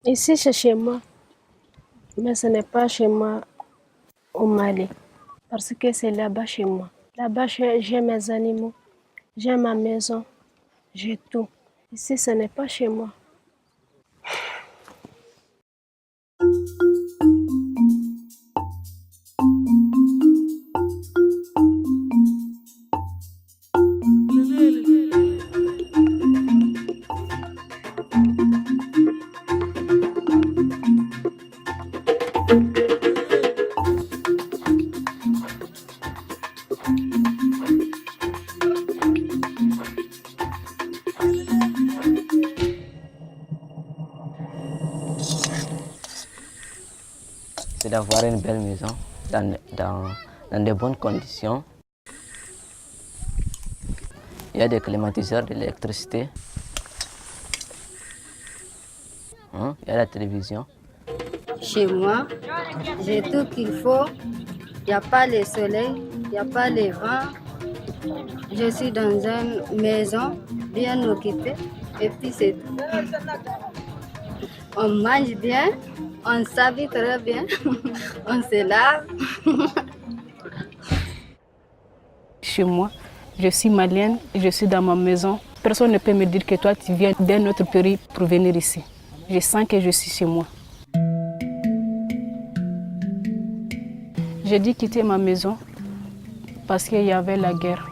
Ici, c'est chez moi, mais ce n'est pas chez moi au Mali, parce que c'est là-bas chez moi. Là-bas, j'ai mes animaux, j'ai ma maison, j'ai tout. Ici, ce n'est pas chez moi. C'est d'avoir une belle maison dans de bonnes conditions. Il y a des climatiseurs, de l'électricité. Il y a la télévision. Chez moi, j'ai tout qu'il faut. Il n'y a pas le soleil, il n'y a pas le vent. Je suis dans une maison bien occupée et puis c'est tout. On mange bien, on s'habille très bien, on se lave. Chez moi, je suis malienne, je suis dans ma maison. Personne ne peut me dire que toi tu viens d'un autre pays pour venir ici. Je sens que je suis chez moi. J'ai dû quitter ma maison parce qu'il y avait la guerre.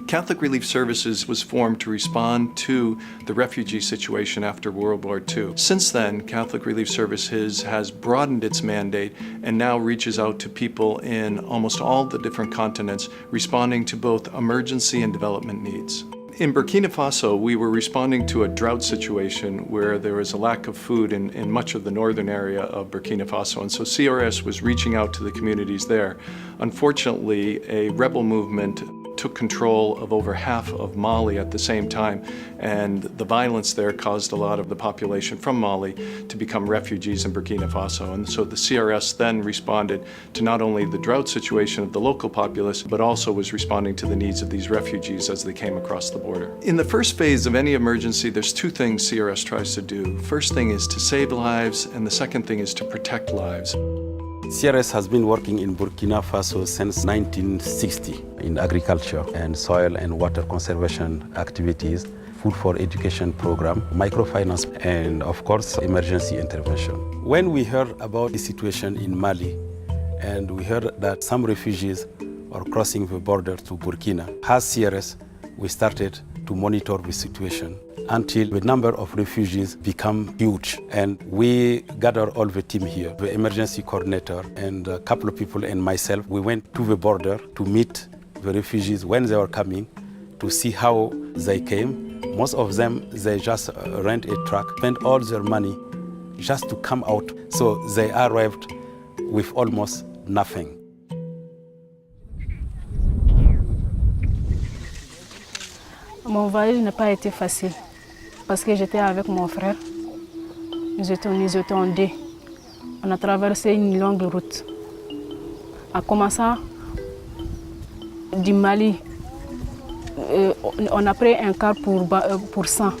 Catholic Relief Services was formed to respond to the refugee situation after World War II. Since then, Catholic Relief Services has broadened its mandate and now reaches out to people in almost all the different continents, responding to both emergency and development needs. In Burkina Faso, we were responding to a drought situation where there was a lack of food in much of the northern area of Burkina Faso, and so CRS was reaching out to the communities there. Unfortunately, a rebel movement took control of over half of Mali at the same time, and the violence there caused a lot of the population from Mali to become refugees in Burkina Faso. And so the CRS then responded to not only the drought situation of the local populace, but also was responding to the needs of these refugees as they came across the border. In the first phase of any emergency, there's two things CRS tries to do. First thing is to save lives, and the second thing is to protect lives. CRS has been working in Burkina Faso since 1960 in agriculture and soil and water conservation activities, food for education program, microfinance, and of course, emergency intervention. When we heard about the situation in Mali, and we heard that some refugees are crossing the border to Burkina, as CRS, we started to monitor the situation until the number of refugees become huge. And we gather all the team here, the emergency coordinator and a couple of people and myself. We went to the border to meet the refugees when they were coming, to see how they came. Most of them, they just rent a truck, spend all their money just to come out. So they arrived with almost nothing. Mon voyage n'a pas été facile parce que j'étais avec mon frère. Nous étions en deux. On a traversé une longue route. En commençant du Mali, on a pris un car pour 100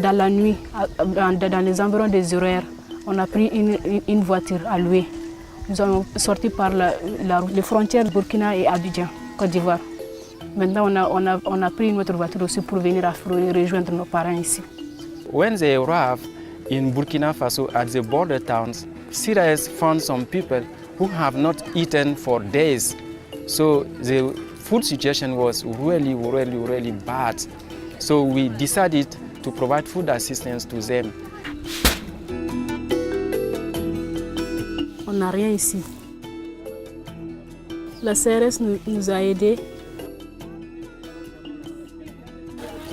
dans la nuit, dans les environs des horaires. On a pris une voiture à louer. Nous sommes sortis par les frontières Burkina et Abidjan, Côte d'Ivoire. Maintenant, on a pris notre voiture aussi pour venir rejoindre nos parents ici. When they arrived in Burkina Faso at the border towns, CRS found some people who have not eaten for days. So the food situation was really bad. So we decided to provide food assistance to them. On n'a rien ici. La CRS nous a aidés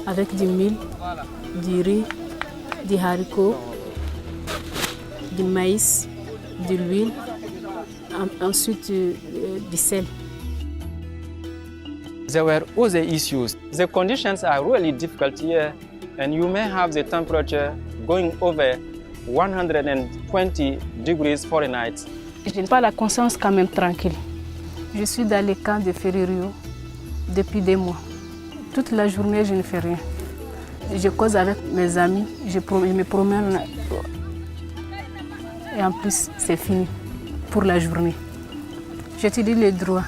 avec du mil, du riz, des haricots, du maïs, de l'huile, ensuite du sel. There were other issues. The conditions are really difficult here, and you may have the temperature going over 120 degrees Fahrenheit. Je n'ai pas la conscience quand même tranquille. Je suis dans les camps de Ferrerio depuis 2 mois. Toute la journée, je ne fais rien. Je cause avec mes amis, je me promène et en plus c'est fini pour la journée. J'étudie le droit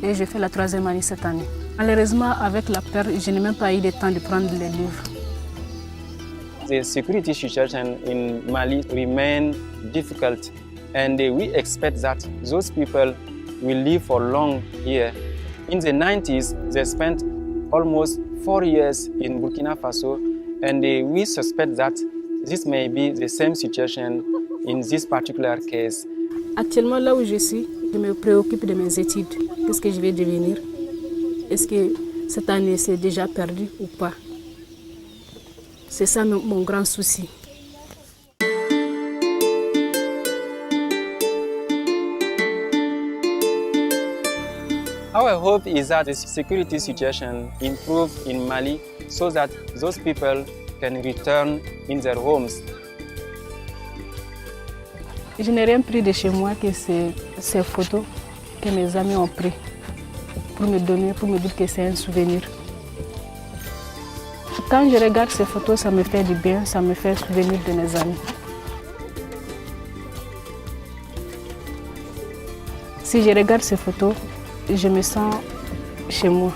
et je fais la 3e année cette année. Malheureusement, avec la peur, je n'ai même pas eu le temps de prendre les livres. The security situation in Mali remains difficult, and we expect that those people will live for long here. In the 90s, they spent almost 4 years in Burkina Faso, and we suspect that this may be the same situation in this particular case. Actuellement, là où je suis, je me préoccupe de mes études. Qu'est-ce que je vais devenir? Est-ce que cette année c'est déjà perdu ou pas? C'est ça mon grand souci. Our hope is that the security situation improves in Mali so that those people can return in their homes. Je n'ai rien pris de chez moi que ces photos que mes amis ont prises pour me donner, pour me dire que c'est un souvenir. Quand je regarde ces photos, ça me fait du bien, ça me fait souvenir de mes amis. Si je regarde ces photos, je me sens chez moi.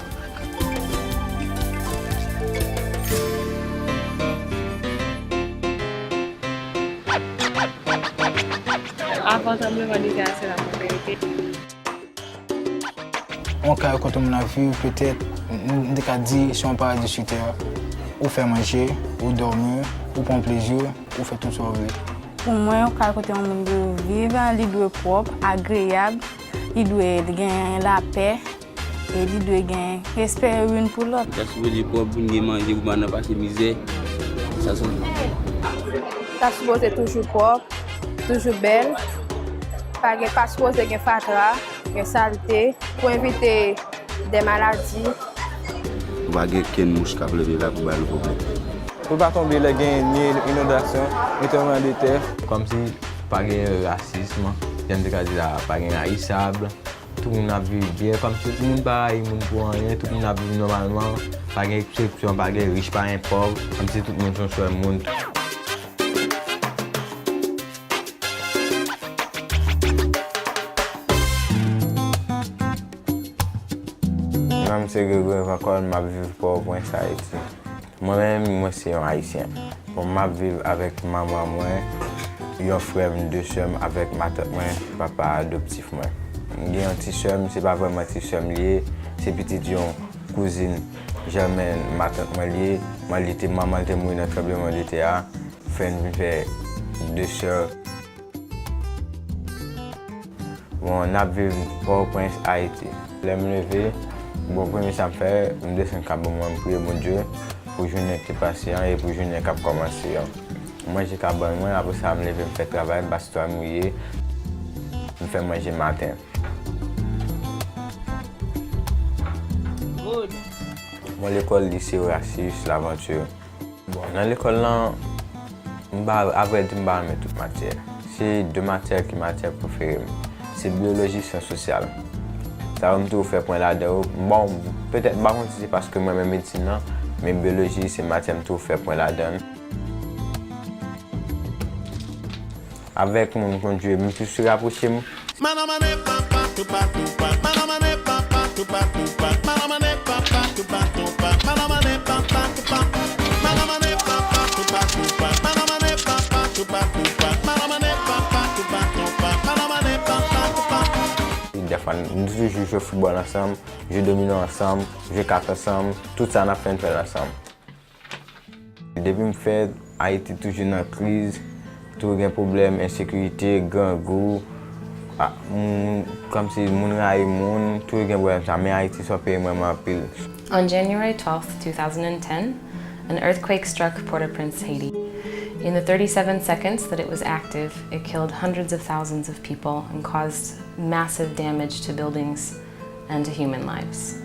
On peut quand on a vu peut-être on a dit si on parle de sur terre, ou faire manger, ou dormir, ou prendre plaisir, ou faire tout ça. Pour moi, quand on doit vivre, il doit être propre, agréable, il doit gagner la paix et il doit gagner respect l'une pour l'autre. Je veux dire pour manger, pour ne pas se misère. Ça sonne. Ça supposé toujours propre, toujours belle. Pas supposé gagner fatra, gagner saleté, pour éviter des maladies. Va gagner qu'une mouche qui a levé là pour le problème. Pour ne pas tomber là, ni inondation, ni tremblement de terre. Comme si pas de racisme, j'aime dire pas de haïssable. Tout le monde a vu bien, comme si tout le monde pareil, tout le monde pour rien, tout le monde a vu normalement. Pas de exception, pas de riche, pas de pauvre, comme si tout le monde soit le monde. Même si je vais encore vivre pour Haïti. Moi-même, moi c'est un Haïtien. Pour vivre avec maman, un frère, deux soeurs, avec ma tante, papa adoptif. J'ai un petit soeur, c'est pas vraiment un petit soeur lié, c'est petit cousine. Jamais ma tante lié, maman était morte dans le tremblement de terre, fait deux soeurs. Bon, on a vécu pour Haïti. Je me lever. Bon, premier ça me fait, je descends quand je prie mon Dieu pour jouer un petit patient et pour jouer un cap commencer. Moi j'ai qu'à bon moi après ça me lever me faire travail, me passer toi mouiller, me faire manger le matin. Moi l'école lycée Racine, l'aventure. Bon, dans l'école là, après je vais toute matière. C'est deux matières qui matière préférée. C'est biologie et sciences sociales. Ça va me tout faire point là-dedans. Bon, peut-être pas si c'est parce que moi même médecine, mais biologie c'est matière tout faire point là-dedans. Avec mon conduit, je me suis rapproché. Nous jouons au football ensemble, jouons dominant ensemble, jouons cartes ensemble, tout ça on a fait ensemble. Depuis que je fais Haïti toujours dans la crise, tout un problème, insécurité, gangou, comme si les gens haïssent les gens, tout un problème, mais Haïti soit payé vraiment pile. On January 12, 2010, an earthquake struck Port-au-Prince, Haiti. In the 37 seconds that it was active, it killed hundreds of thousands of people and caused massive damage to buildings and to human lives.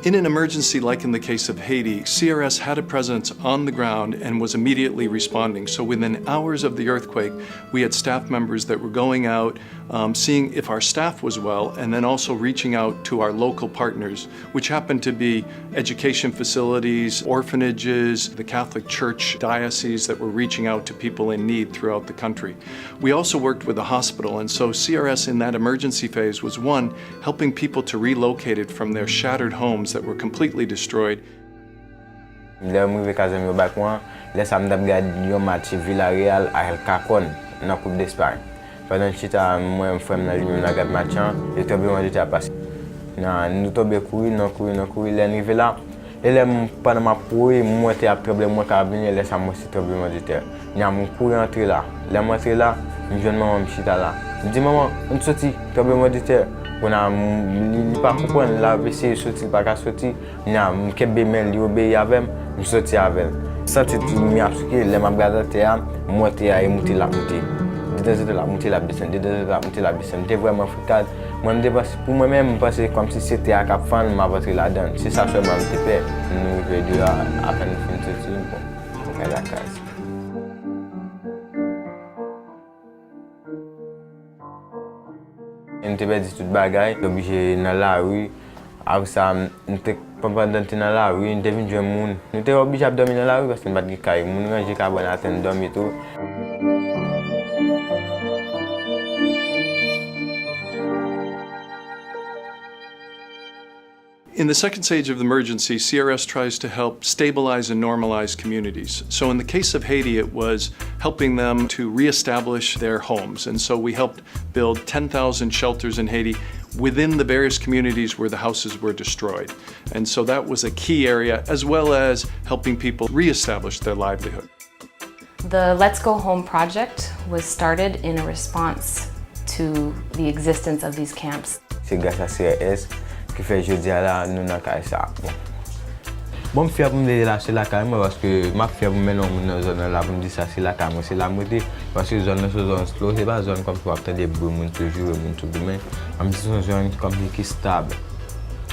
In an emergency like in the case of Haiti, CRS had a presence on the ground and was immediately responding. So within hours of the earthquake, we had staff members that were going out, seeing if our staff was well, and then also reaching out to our local partners, which happened to be education facilities, orphanages, the Catholic Church dioceses that were reaching out to people in need throughout the country. We also worked with the hospital, and so CRS in that emergency phase was one, helping people to relocate it from their shattered homes that were completely destroyed. Je suis casé au bac moi, laisse am d'abgad yo match Villarreal à El Cacon dans Coupe d'Espagne. Pendant que j'étais moi me frère dans lui na gad match, et tombé on était passé. Na nous tombé courir, l'arrivé là. Et là pendant ma courir, moi était à problème moi ca venir laisse moi c'est tremblement de terre. N'a mon courir entrer là. Là moi c'est là, une jeune maman me chita là. Me dit maman, on sorti tremblement de terre. On a pas comprendre la WC sorti pas qu'à sortir n'a kebbe men li obéi avec me sorti avec senti tout mi absqué les m'a regardé terre monter à monter la monter de la monter la baisse de la monter la baisse c'était vraiment fricade moi me dépasse pour moi même passer comme si c'était à cap fan m'a voté là-dedans c'est ça seulement me fait nous veut à peine fin sortir bon à la case. On était dit toute bagaille, obligé dans la rue. Après ça, on était pendant dans la rue, on était venu jouer monde. On était obligé de dormir dans la rue parce qu'on pas de caille. On rangeait carbone à terre, dormir tout. In the second stage of the emergency, CRS tries to help stabilize and normalize communities. So in the case of Haiti, it was helping them to reestablish their homes. And so we helped build 10,000 shelters in Haiti within the various communities where the houses were destroyed. And so that was a key area, as well as helping people reestablish their livelihood. The Let's Go Home project was started in a response to the existence of these camps. C'est grâce à CRS qui fait jeudi là nous dans ça. Bon me fier pour me lâcher la caille parce que m'a fier pour mettre dans zone là pour me dire ça c'est la caille c'est la moitié parce que zone slow c'est pas zone comme pour attendre des bruits monde toujours monde tout demain am dit une zone comme qui stable.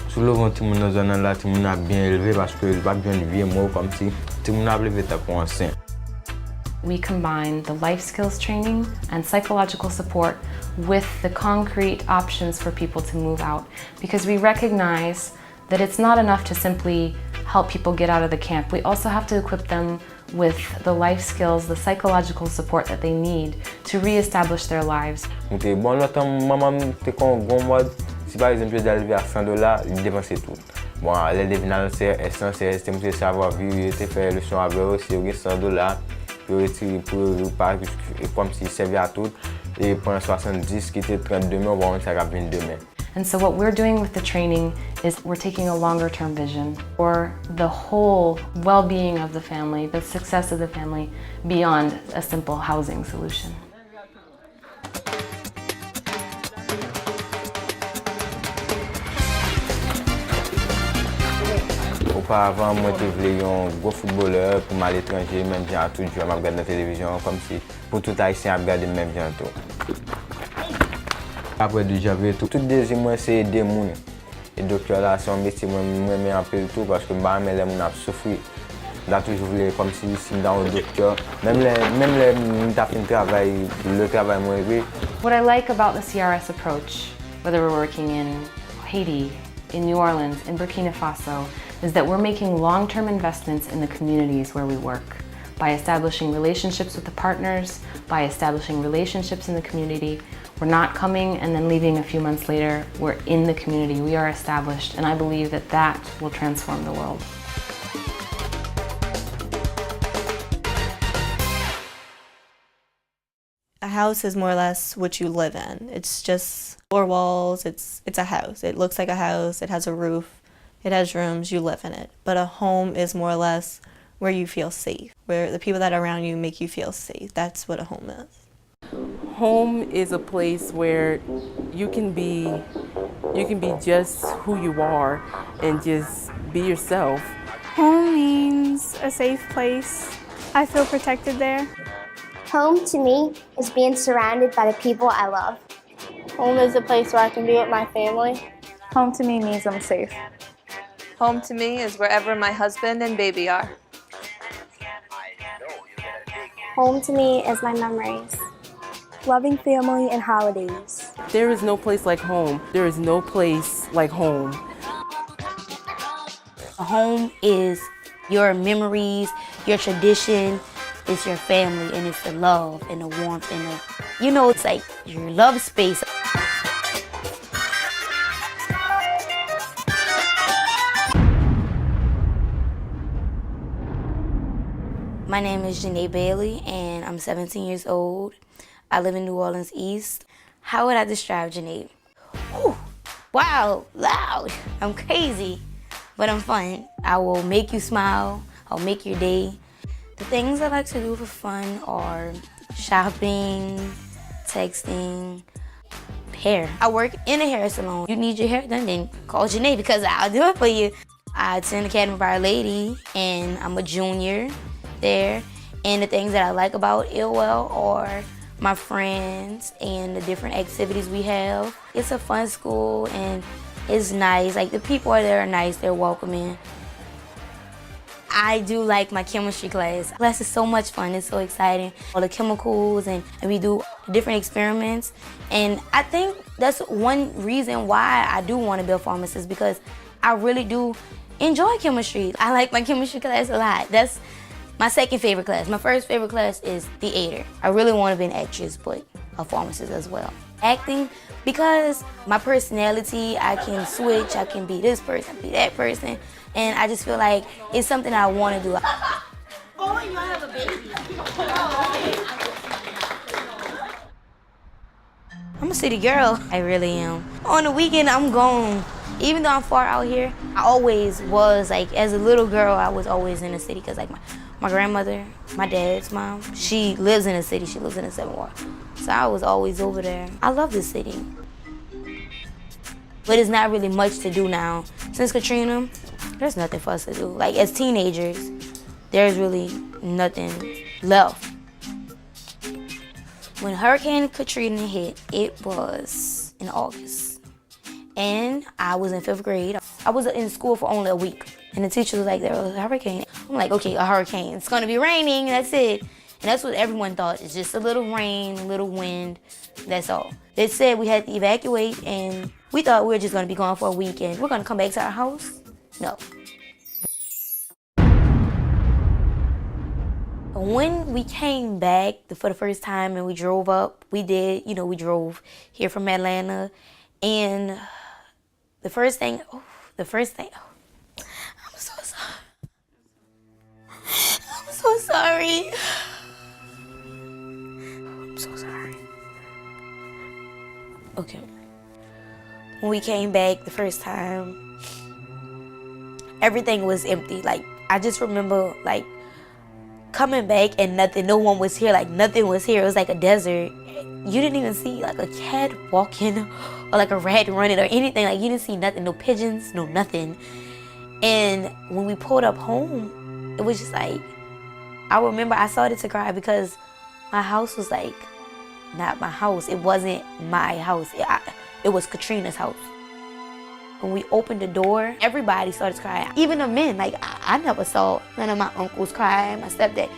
Sous le vent tout monde dans zone là tout monde a bien élevé parce que pas bien vieux mot comme si tout monde a levé ta conscience. We combine the life skills training and psychological support with the concrete options for people to move out, because we recognize that it's not enough to simply help people get out of the camp. We also have to equip them with the life skills, the psychological support that they need to re-establish their lives. Bon, l'autre maman te con mode, si par exemple je arrivé à $100, il dépenser tout. Bon, les devinants c'est essentiel, c'est savoir vivre, te faire leçon avec aussi $100. Je retire pour le parc comme s'il servait à tout et pour 70 qui était 32 000 on va ça va 22 000. And so what we're doing with the training is we're taking a longer term vision for the whole well-being of the family, the success of the family beyond a simple housing solution. Auparavant, moi, je voulais un gros footballeur pour m'aller à l'étranger, même bien à tout, je vais regarder la télévision, comme si pour tout Haïtien, regarder même bientôt. Après, j'avais tout désir, moi, c'est aider les gens. Et docteur là, c'est un métier, moi, je mets un peu de tout parce que les gens ont souffert. Là, toujours voulu comme si dans le docteur, même les travail, le travail, moi, oui. What I like about the CRS approach, whether we're working in Haiti, in New Orleans, in Burkina Faso, is that we're making long-term investments in the communities where we work by establishing relationships with the partners, by establishing relationships in the community. We're not coming and then leaving a few months later. We're in the community, we are established, and I believe that that will transform the world. A house is more or less what you live in. It's just four walls, it's a house. It looks like a house, it has a roof, it has rooms, you live in it. But a home is more or less where you feel safe, where the people that are around you make you feel safe. That's what a home is. Home is a place where you can be just who you are and just be yourself. Home means a safe place. I feel protected there. Home to me is being surrounded by the people I love. Home is a place where I can be with my family. Home to me means I'm safe. Home to me is wherever my husband and baby are. Home to me is my memories. Loving family and holidays. There is no place like home. There is no place like home. Home is your memories, your tradition, it's your family, and it's the love and the warmth and the, you know, it's like your love space. My name is Janae Bailey, and I'm 17 years old. I live in New Orleans East. How would I describe Janae? Whew. Wow, loud. I'm crazy, but I'm fun. I will make you smile. I'll make your day. The things I like to do for fun are shopping, texting, hair. I work in a hair salon. You need your hair done, then call Janae because I'll do it for you. I attend Academy of Our Lady, and I'm a junior there. And the things that I like about Illwell are my friends and the different activities we have. It's a fun school and it's nice. Like the people there are nice, they're welcoming. I do like my chemistry class. Class is so much fun, it's so exciting. All the chemicals and we do different experiments. And I think that's one reason why I do want to be a pharmacist, because I really do enjoy chemistry. I like my chemistry class a lot. That's my second favorite class. My first favorite class is theater. I really want to be an actress, but a pharmacist as well. Acting, because my personality, I can switch, I can be this person, be that person, and I just feel like it's something I want to do. Oh, you have a baby. I'm a city girl. I really am. On the weekend, I'm gone. Even though I'm far out here, I always was, like, as a little girl, I was always in the city, because like my grandmother, my dad's mom, she lives in the city. She lives in the 7th Ward. So I was always over there. I love this city. But it's not really much to do now. Since Katrina, there's nothing for us to do. Like as teenagers, there's really nothing left. When Hurricane Katrina hit, it was in August. And I was in 5th grade. I was in school for only a week. And the teacher was like, there was a hurricane. I'm like, okay, a hurricane. It's gonna be raining, that's it. And that's what everyone thought. It's just a little rain, a little wind, that's all. They said we had to evacuate, and we thought we were just gonna be gone for a week and we're gonna come back to our house. No. When we came back for the first time and we drove up, we drove here from Atlanta, and the first thing, I'm so sorry. I'm so sorry. I'm so sorry. Okay. When we came back the first time, everything was empty. Like, I just remember, like, coming back and no one was here. Like, nothing was here. It was like a desert. You didn't even see, like, a cat walking or, like, a rat running or anything. Like, you didn't see nothing. No pigeons, no nothing. And when we pulled up home, it was just like, I remember I started to cry because my house was, like, not my house. It wasn't my house. It was Katrina's house. When we opened the door, everybody started crying. Even the men, like, I never saw none of my uncles cry, my stepdad.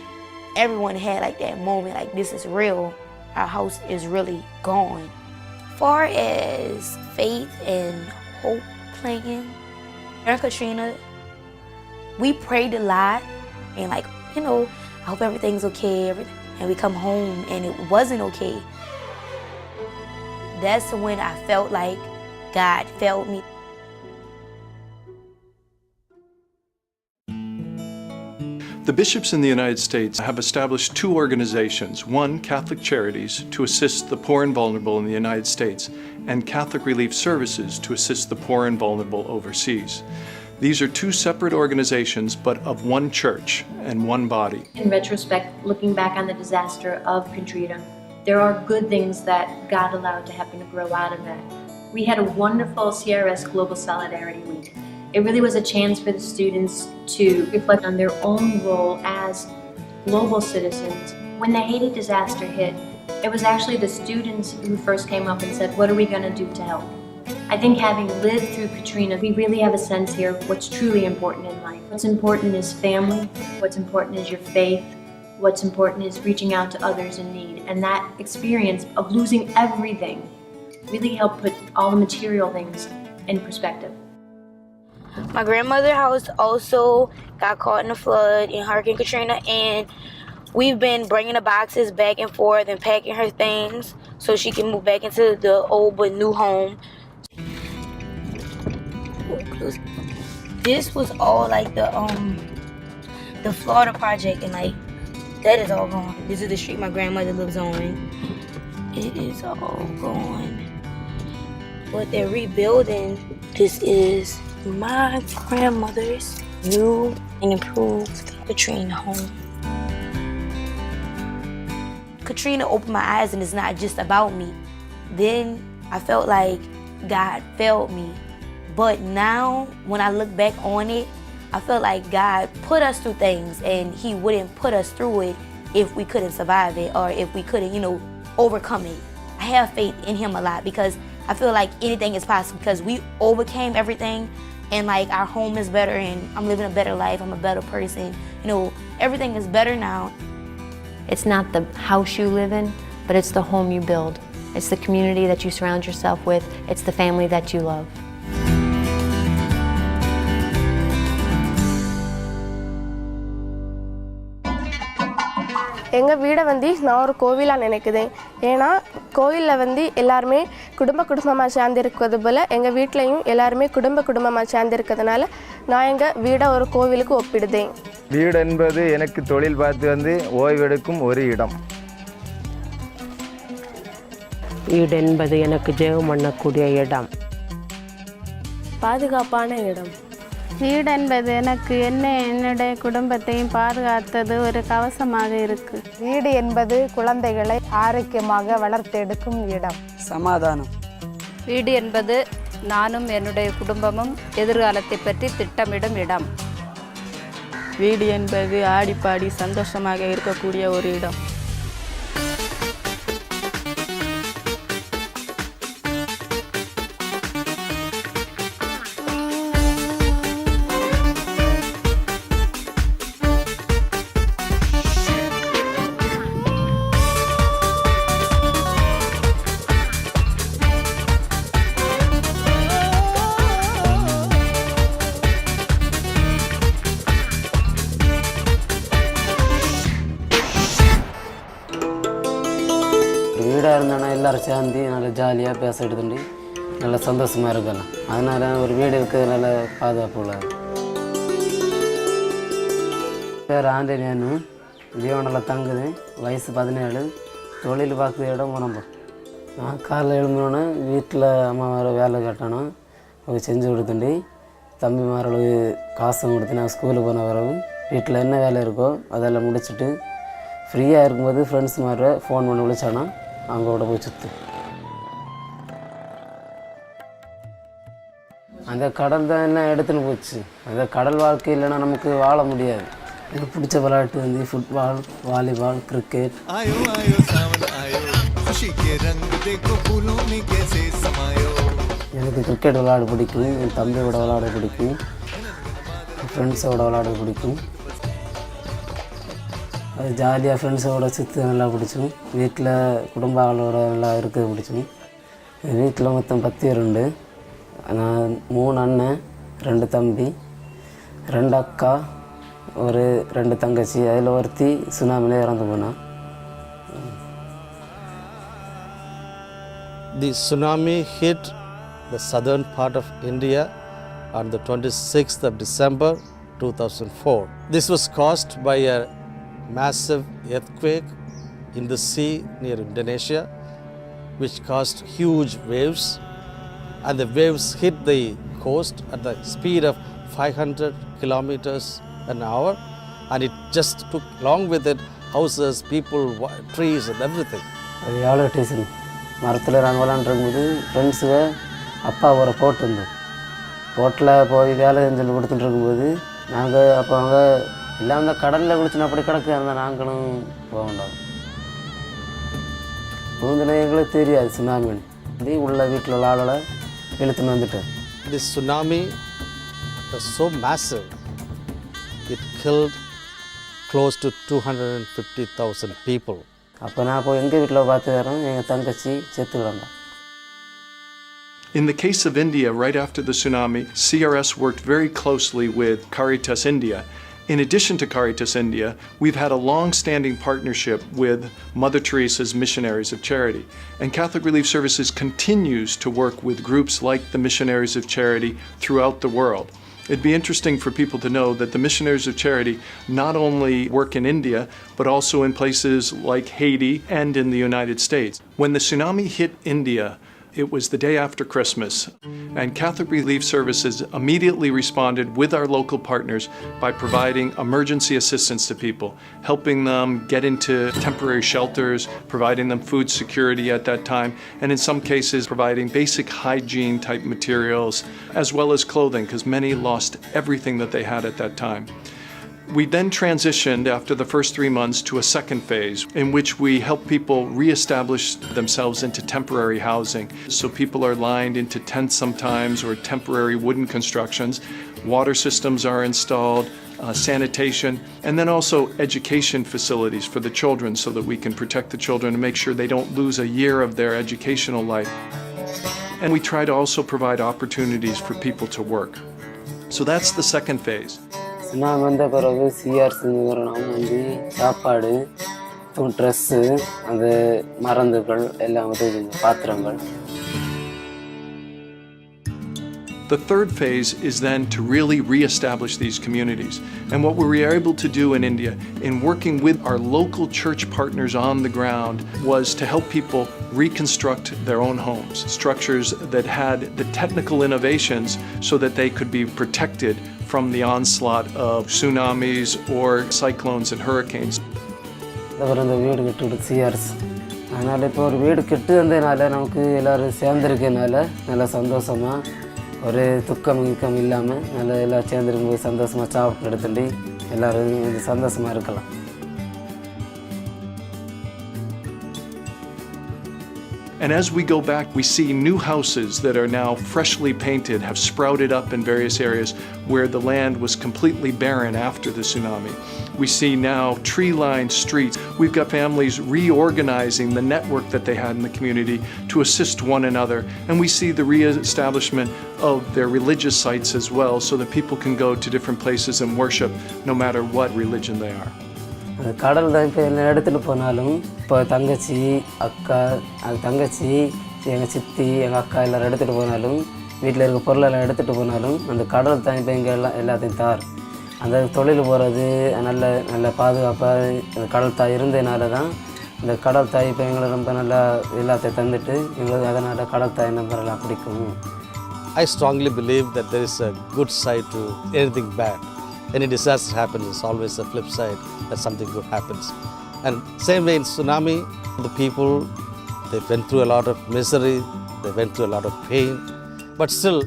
Everyone had, like, that moment, like, this is real. Our house is really gone. Far as faith and hope playing, during Katrina, we prayed a lot and, like, I hope everything's okay. And we come home and it wasn't okay. That's when I felt like God felt me. The bishops in the United States have established 2 organizations, one, Catholic Charities, to assist the poor and vulnerable in the United States, and Catholic Relief Services to assist the poor and vulnerable overseas. These are 2 separate organizations, but of one church and one body. In retrospect, looking back on the disaster of Katrina, there are good things that God allowed to happen to grow out of that. We had a wonderful CRS Global Solidarity Week. It really was a chance for the students to reflect on their own role as global citizens. When the Haiti disaster hit, it was actually the students who first came up and said, what are we going to do to help? I think having lived through Katrina, we really have a sense here of what's truly important in life. What's important is family, what's important is your faith, what's important is reaching out to others in need. And that experience of losing everything really helped put all the material things in perspective. My grandmother's house also got caught in a flood in Hurricane Katrina, and we've been bringing the boxes back and forth and packing her things so she can move back into the old but new home. This was all like the Florida project, and like that is all gone. This is the street my grandmother lives on. It is all gone. But they're rebuilding. This is my grandmother's new and improved Katrina home. Katrina opened my eyes, and it's not just about me. Then I felt like God failed me. But now, when I look back on it, I feel like God put us through things, and He wouldn't put us through it if we couldn't survive it or if we couldn't, overcome it. I have faith in Him a lot because I feel like anything is possible because we overcame everything, and like our home is better, and I'm living a better life. I'm a better person. Everything is better now. It's not the house you live in, but it's the home you build. It's the community that you surround yourself with. It's the family that you love. எங்கள் வீடை நான் ஒரு கோவிலாக நினைக்குதேன். ஏன்னா கோவிலில் எல்லாருமே குடும்பமாக சேர்ந்திருக்கிறது போல் எங்கள் வீட்லேயும் எல்லாருமே குடும்பமாக சேர்ந்திருக்கிறதுனால நான் எங்கள் வீடை ஒரு கோவிலுக்கு ஒப்பிடுதேன். வீடு என்பது எனக்கு தொழில் பார்த்து ஓய்வெடுக்கும் ஒரு இடம். வீடு என்பது எனக்கு ஜெபம் பண்ணக்கூடிய இடம். பாதுகாப்பான இடம். வீடு என்பது எனக்கு என்னுடைய குடும்பத்தையும் பாதுகாத்தது ஒரு கவசமாக இருக்கு. வீடு என்பது குழந்தைகளை ஆரோக்கியமாக வளர்த்தெடுக்கும் இடம். சமாதானம். வீடு என்பது நானும் என்னுடைய குடும்பமும் எதிர்காலத்தை பற்றி திட்டமிடும் இடம். வீடு என்பது ஆடிப்பாடி சந்தோஷமாக இருக்கக்கூடிய ஒரு இடம். வீடாக இருந்தானா எல்லோரும் சேர்ந்து நல்லா ஜாலியாக பேச எடுத்துட்டு நல்லா சந்தோஷமாக இருக்கலாம். அதனால் ஒரு வீடு இருக்கிறது நல்ல பாதுகாப்பு உள்ளது. பேர் ஆண்டனியானு, ஜீவனில் தங்குது, வயசு 17, தொழில் பார்க்குற இடம் முனம்பம். நான் காலையில் எழுந்தோன்னே வீட்டில் அம்மா வேலை கட்டணும், போய் செஞ்சு கொடுத்துட்டு தம்பிமார்களுக்கு காசும் கொடுத்து நான் ஸ்கூலுக்கு போன பிறகு வீட்டில் என்ன வேலை இருக்கோ அதெல்லாம் முடிச்சுட்டு ஃப்ரீயாக இருக்கும்போது ஃப்ரெண்ட்ஸ் மாதிரி ஃபோன் பண்ணி விളിச்சானா அவங்களோட போய் சுற்று. அந்த கடல் தான் என்ன எடுத்துன்னு போச்சு. அந்த கடல் வாழ்க்கை இல்லைன்னா நமக்கு வாழ முடியாது. எனக்கு பிடிச்ச விளையாட்டு ஃபுட்பால், வாலிபால், கிரிக்கெட். எனக்கு கிரிக்கெட் விளையாட பிடிக்கும், என் தம்பியோட விளையாட பிடிக்கும், ஃப்ரெண்ட்ஸோட விளையாட பிடிக்கும். அது ஜாலியாக ஃப்ரெண்ட்ஸோட சுற்று நல்லா பிடிக்கும். வீட்டில் குடும்ப ஆளோட நல்லா இருக்கிறது பிடிக்கும். வீட்டில் மொத்தம் 10 பேர் உண்டு. நான் 3 அண்ணன், 2 தம்பி, 2 அக்கா, ஒரு 2 தங்கச்சி. அதில் ஒருத்தி சுனாமிலே இறந்து போனான். The tsunami hit the southern part of India on the 26th of December 2004. This was caused by a massive earthquake in the sea near Indonesia, which caused huge waves, and the waves hit the coast at the speed of 500 kilometers an hour, and it just took along with it houses, people, trees and everything. அது எவ்வளோ டீசன் மரத்தில் நாங்கள் விளாண்டுருக்கும்போது ஃப்ரெண்ட்ஸுங்க அப்பா ஒரு boat இருந்தது. போட்டில் போய் வேலை செஞ்சு கொடுத்துட்டு இருக்கும்போது நாங்கள் அப்போ அவங்க எல்லாம் அந்த கடலில் குளிச்சுனா அப்படி கிடக்கு, அந்த நாங்களும் போக வேண்டாம். பூந்தினா எங்களுக்கு தெரியாது சுனாமின்னு. உள்ள வீட்டில் உள்ள ஆளோட இழுத்துன்னு வந்துட்டு. This tsunami was so massive, it killed close to 250,000 people. அப்போ நான் போய் எங்கள் வீட்டில் பார்த்துக்கிறேன், எங்கள் தங்கச்சி செத்து கிடந்தா. In the case of India, right after the tsunami, CRS worked very closely with Caritas India. In addition to Caritas India, we've had a long-standing partnership with Mother Teresa's Missionaries of Charity. And Catholic Relief Services continues to work with groups like the Missionaries of Charity throughout the world. It'd be interesting for people to know that the Missionaries of Charity not only work in India, but also in places like Haiti and in the United States. When the tsunami hit India, it was the day after Christmas, and Catholic Relief Services immediately responded with our local partners by providing emergency assistance to people, helping them get into temporary shelters, providing them food security at that time, and in some cases providing basic hygiene type materials, as well as clothing, because many lost everything that they had at that time. We then transitioned after the first 3 months to a second phase in which we help people reestablish themselves into temporary housing. So people are lined into tents sometimes or temporary wooden constructions. Water systems are installed, sanitation, and then also education facilities for the children so that we can protect the children and make sure they don't lose a year of their educational life. And we try to also provide opportunities for people to work. So that's the second phase. நான் வந்த பிறகு சிஆர்எஸ்ங்கிறோம் வந்து சாப்பாடு, dress, அந்த மருந்துகள் எல்லாம் உதவுங்க, பாத்திரங்கள். The third phase is then to really reestablish these communities. And what we were able to do in India, in working with our local church partners on the ground, was to help people reconstruct their own homes, structures that had the technical innovations so that they could be protected from the onslaught of tsunamis or cyclones and hurricanes. அப்புறம் இந்த வீடு கட்டுறது CRS. அதனால் இப்போ ஒரு வீடு கெட்டு வந்ததுனால நமக்கு எல்லோரும் சேர்ந்துருக்கனால நல்லா சந்தோஷமாக, ஒரு துக்கம் இக்கம் இல்லாமல் நல்லா எல்லோரும் சேர்ந்துருக்கும்போது சந்தோஷமாக சாப்பிட்டு எடுத்துட்டு எல்லோரும் சந்தோஷமாக இருக்கலாம். And as we go back, we see new houses that are now freshly painted, have sprouted up in various areas where the land was completely barren after the tsunami. We see now tree-lined streets. We've got families reorganizing the network that they had in the community to assist one another. And we see the re-establishment of their religious sites as well, so that people can go to different places and worship no matter what religion they are. அது கடல் தான். இப்போ என்ன எடுத்துகிட்டு போனாலும், இப்போ தங்கச்சி, அக்கா, அது தங்கச்சி, எங்கள் சித்தி, எங்கள் அக்கா எல்லோரும் எடுத்துகிட்டு போனாலும், வீட்டில் இருக்க பொருளெல்லாம் எடுத்துகிட்டு போனாலும் அந்த கடல் தான் இப்போ இங்கே எல்லாத்தையும் தார். அந்த தொழில் போகிறது நல்ல பாதுகாப்பாக அந்த கடல் தாய் இருந்ததுனால தான் இந்த கடல் தாய் இப்போ எங்களை ரொம்ப நல்லா எல்லாத்தையும் தந்துட்டு எங்களுக்கு அதனால் கடல் தாய் நம்பரெல்லாம் பிடிக்கும். I strongly believe that there is a good side to anything bad. Any disaster happens, there's always a flip side that something good happens. And same way in tsunami, the people, they went through a lot of misery, they went through a lot of pain, but still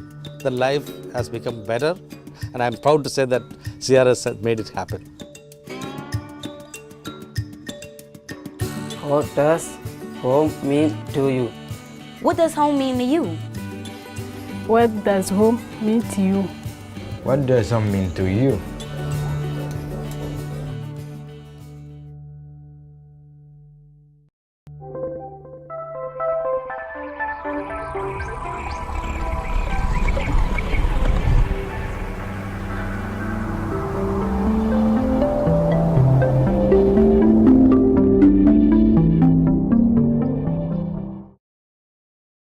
the life has become better, and I'm proud to say that CRS has made it happen. What does home mean to you? What does home mean to you? What does home mean to you? What does home mean to you?